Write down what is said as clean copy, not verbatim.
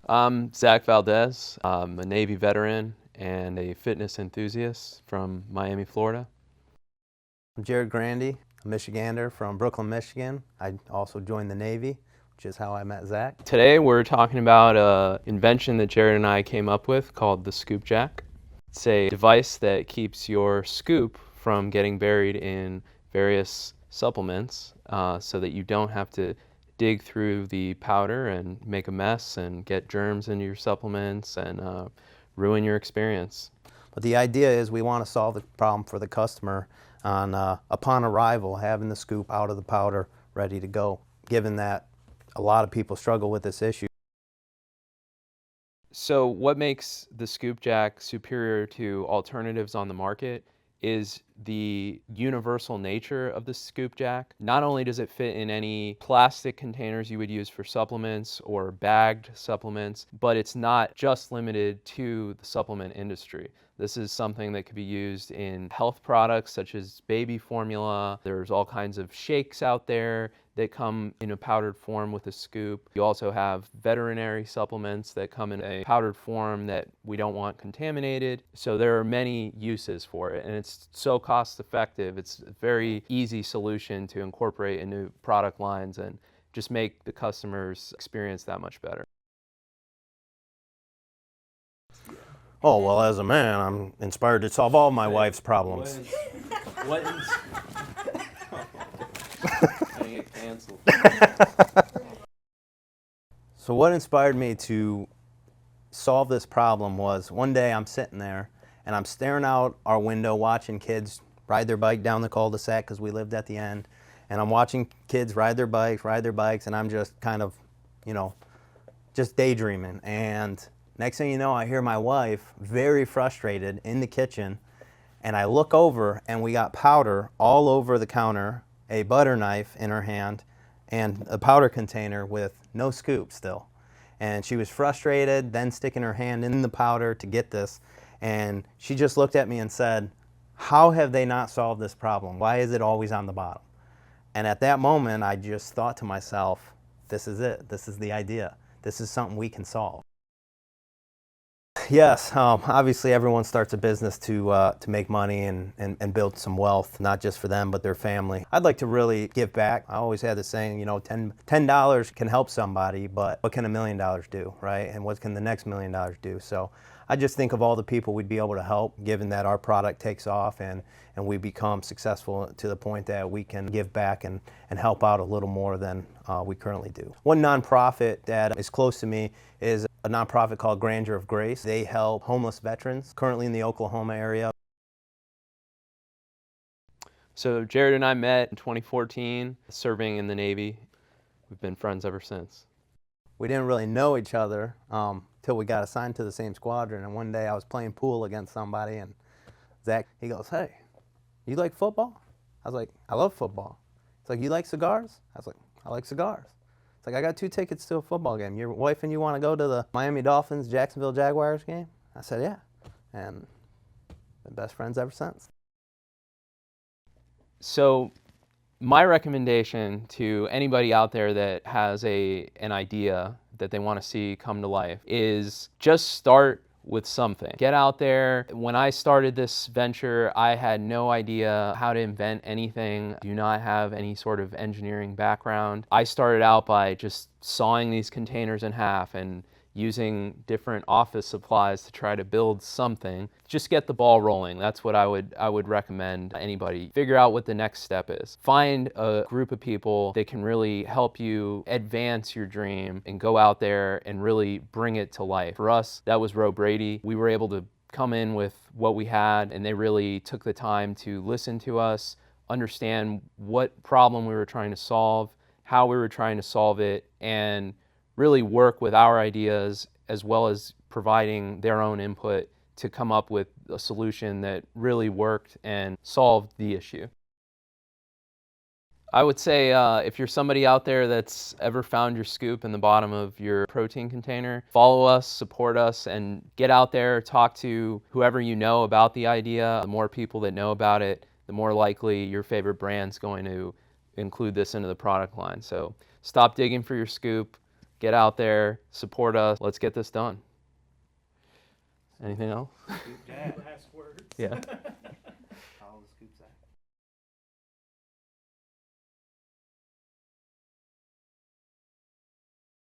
I'm Zach Valdez. I'm a Navy veteran and a fitness enthusiast from Miami, Florida. I'm Jared Grandy, a Michigander from Brooklyn, Michigan. I also joined the Navy, which is how I met Zach. Today we're talking about an invention that Jared and I came up with called the ScoopJack. It's a device that keeps your scoop from getting buried in various supplements so that you don't have to dig through the powder and make a mess and get germs into your supplements and ruin your experience. But the idea is we want to solve the problem for the customer on upon arrival, having the scoop out of the powder ready to go, given that a lot of people struggle with this issue. So what makes the ScoopJack superior to alternatives on the market is the universal nature of the ScoopJack. Not only does it fit in any plastic containers you would use for supplements or bagged supplements, but it's not just limited to the supplement industry. This is something that could be used in health products such as baby formula. There's all kinds of shakes out there that come in a powdered form with a scoop. You also have veterinary supplements that come in a powdered form that we don't want contaminated. So there are many uses for it, and it's so cost effective. It's a very easy solution to incorporate into product lines and just make the customer's experience that much better. Oh, well, as a man, I'm inspired to solve all my wife's problems. So what inspired me to solve this problem was one day I'm sitting there and I'm staring out our window watching kids ride their bike down the cul-de-sac because we lived at the end, and I'm watching kids ride their bikes, and I'm just kind of, just daydreaming. And next thing you know, I hear my wife very frustrated in the kitchen, and I look over and we got powder all over the counter, a butter knife in her hand, and a powder container with no scoop still. And she was frustrated, then sticking her hand in the powder to get this. And she just looked at me and said, "How have they not solved this problem? Why is it always on the bottom?" And at that moment, I just thought to myself, this is it. This is the idea. This is something we can solve. Yes, obviously everyone starts a business to make money and build some wealth, not just for them, but their family. I'd like to really give back. I always had the saying, $10 can help somebody, but what can $1 million do, right? And what can the next $1 million do? So I just think of all the people we'd be able to help, given that our product takes off and we become successful to the point that we can give back and help out a little more than we currently do. One nonprofit that is close to me is a nonprofit called Grandeur of Grace. They help homeless veterans, currently in the Oklahoma area. So Jared and I met in 2014, serving in the Navy. We've been friends ever since. We didn't really know each other till we got assigned to the same squadron. And one day I was playing pool against somebody, and Zack, he goes, "Hey, you like football?" I was like, "I love football." He's like, "You like cigars?" I was like, "I like cigars." It's like, "I got 2 tickets to a football game. Your wife and you want to go to the Miami Dolphins, Jacksonville Jaguars game?" I said, "Yeah." And been best friends ever since. So my recommendation to anybody out there that has an idea that they want to see come to life is just start with something. Get out there. When I started this venture, I had no idea how to invent anything. Do not have any sort of engineering background. I started out by just sawing these containers in half and using different office supplies to try to build something. Just get the ball rolling. That's what I would recommend anybody. Figure out what the next step is. Find a group of people that can really help you advance your dream and go out there and really bring it to life. For us, that was Roe Brady. We were able to come in with what we had, and they really took the time to listen to us, understand what problem we were trying to solve, how we were trying to solve it, and really work with our ideas as well as providing their own input to come up with a solution that really worked and solved the issue. I would say if you're somebody out there that's ever found your scoop in the bottom of your protein container, follow us, support us, and get out there, talk to whoever you know about the idea. The more people that know about it, the more likely your favorite brand's going to include this into the product line. So stop digging for your scoop. Get out there, support us. Let's get this done. Anything else? Last words. Yeah.